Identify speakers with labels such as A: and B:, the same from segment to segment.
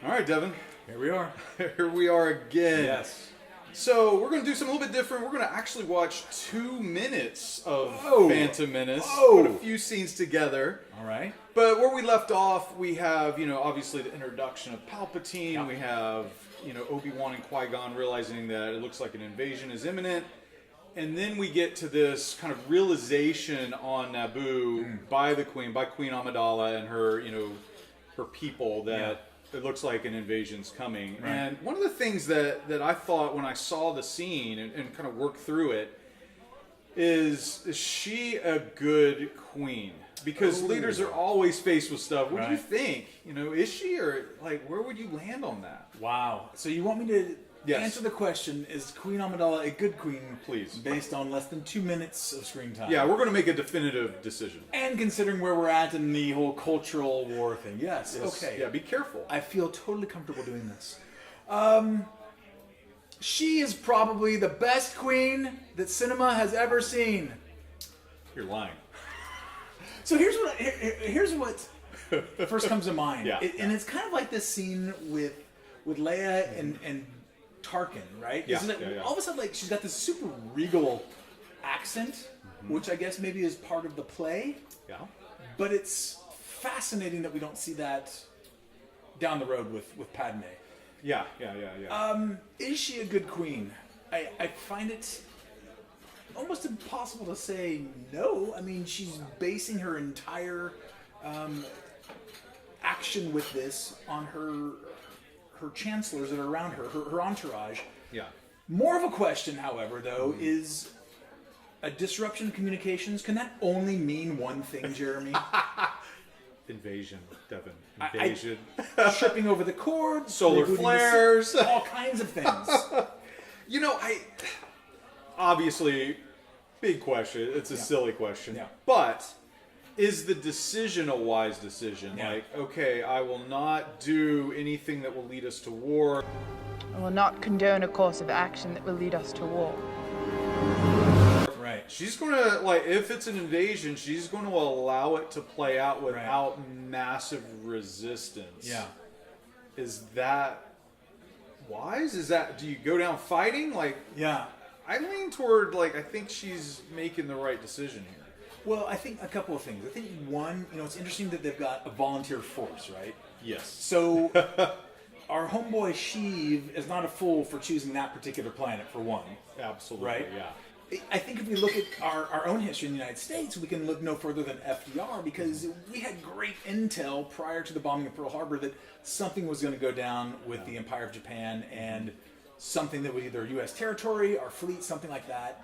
A: All right, Devin.
B: Here we are.
A: Here we are again.
B: Yes.
A: So we're going to do something a little bit different. We're going to actually watch 2 minutes of Phantom Menace. Put a few scenes together.
B: All right.
A: But where we left off, we have, obviously the introduction of Palpatine. Yep. We have, Obi-Wan and Qui-Gon realizing that it looks like an invasion is imminent. And then we get to this kind of realization on Naboo by the Queen, by Queen Amidala and her, her people that it looks like an invasion's coming. Right. And one of the things that I thought when I saw the scene and kind of worked through it is she a good queen? Because leaders are always faced with stuff. What do you think? Is she, or where would you land on that?
B: Wow. So you want me to answer the question, is Queen Amidala a good queen?
A: Please.
B: Based on less than 2 minutes of screen time.
A: Yeah, we're going to make a definitive decision.
B: And considering where we're at in the whole cultural war thing. Yes. Okay.
A: Yeah, be careful.
B: I feel totally comfortable doing this. She is probably the best queen that cinema has ever seen.
A: You're lying.
B: So here's what first comes to mind. And it's kind of like this scene with Leia and Tarkin, right?
A: Yeah,
B: Isn't it? All of a sudden, she's got this super regal accent, which I guess maybe is part of the play.
A: Yeah.
B: But it's fascinating that we don't see that down the road with Padme.
A: Yeah.
B: Is she a good queen? I find it almost impossible to say no. I mean, she's basing her entire action with this on her chancellors that are around her entourage.
A: Yeah.
B: More of a question, however, though, is a disruption in communications. Can that only mean one thing, Jeremy?
A: Invasion, Devin. Invasion.
B: Tripping over the cords.
A: Solar flares.
B: All kinds of things.
A: Obviously, big question. It's a silly question. Yeah. But is the decision a wise decision? Yeah. Okay, I will not do anything that will lead us to war.
C: I will not condone a course of action that will lead us to war.
B: Right.
A: She's going to, if it's an invasion, she's going to allow it to play out without massive resistance.
B: Yeah.
A: Is that wise? Do you go down fighting?
B: Yeah.
A: I lean toward, I think she's making the right decision here.
B: Well, I think a couple of things. I think one, it's interesting that they've got a volunteer force, right?
A: Yes.
B: So our homeboy Sheev is not a fool for choosing that particular planet, for one.
A: Absolutely,
B: right?
A: Yeah.
B: I think if we look at our own history in the United States, we can look no further than FDR, because we had great intel prior to the bombing of Pearl Harbor that something was going to go down with the Empire of Japan and something that was either U.S. territory, our fleet, something like that.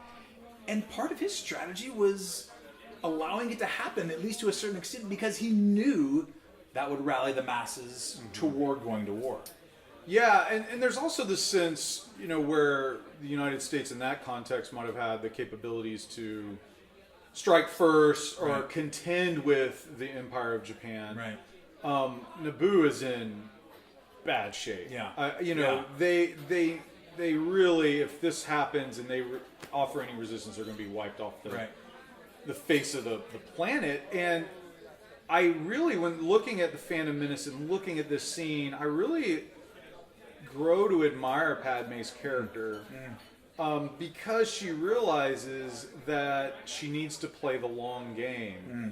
B: And part of his strategy was allowing it to happen, at least to a certain extent, because he knew that would rally the masses toward going to war.
A: Yeah, and there's also the sense, where the United States in that context might have had the capabilities to strike first or contend with the Empire of Japan.
B: Right.
A: Naboo is in bad shape.
B: Yeah.
A: They really, if this happens and they offer any resistance, they're going to be wiped off the face of the planet. And I really, when looking at the Phantom Menace and looking at this scene, I really grow to admire Padme's character because she realizes that she needs to play the long game,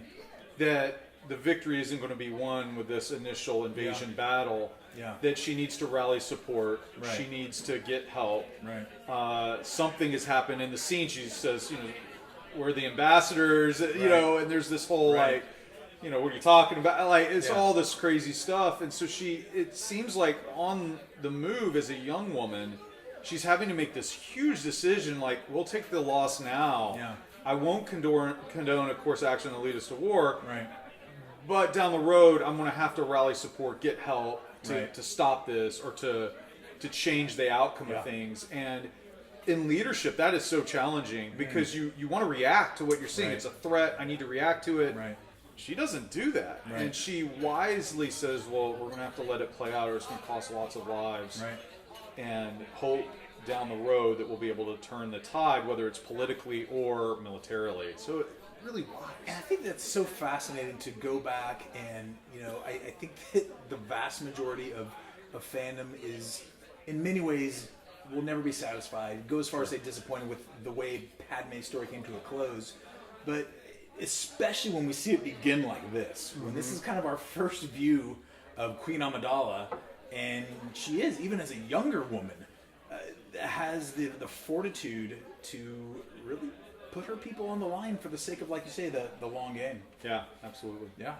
A: that the victory isn't going to be won with this initial invasion battle, that she needs to rally support, she needs to get help. Something has happened in the scene. She says, we're the ambassadors, and there's this whole what are you talking about? It's all this crazy stuff. And so it seems like on the move as a young woman, she's having to make this huge decision. We'll take the loss now.
B: Yeah.
A: I won't condone a course of action that lead us to war.
B: Right.
A: But down the road, I'm going to have to rally support, get help to stop this or to change the outcome of things. And in leadership, that is so challenging because you want to react to what you're seeing. It's a threat. I need to react to it.
B: Right.
A: She doesn't do that.
B: Right.
A: And she wisely says, well, we're going to have to let it play out or it's going to cost lots of lives.
B: Right.
A: And hope down the road that we'll be able to turn the tide, whether it's politically or militarily. So really wise.
B: And I think that's so fascinating to go back and, I think that the vast majority of of fandom is, in many ways, will never be satisfied. Go as far as say disappointed with the way Padme's story came to a close, but especially when we see it begin like this, when this is kind of our first view of Queen Amidala, and she is, even as a younger woman, has the fortitude to really put her people on the line for the sake of, like you say, the long game.
A: Yeah, absolutely.
B: Yeah.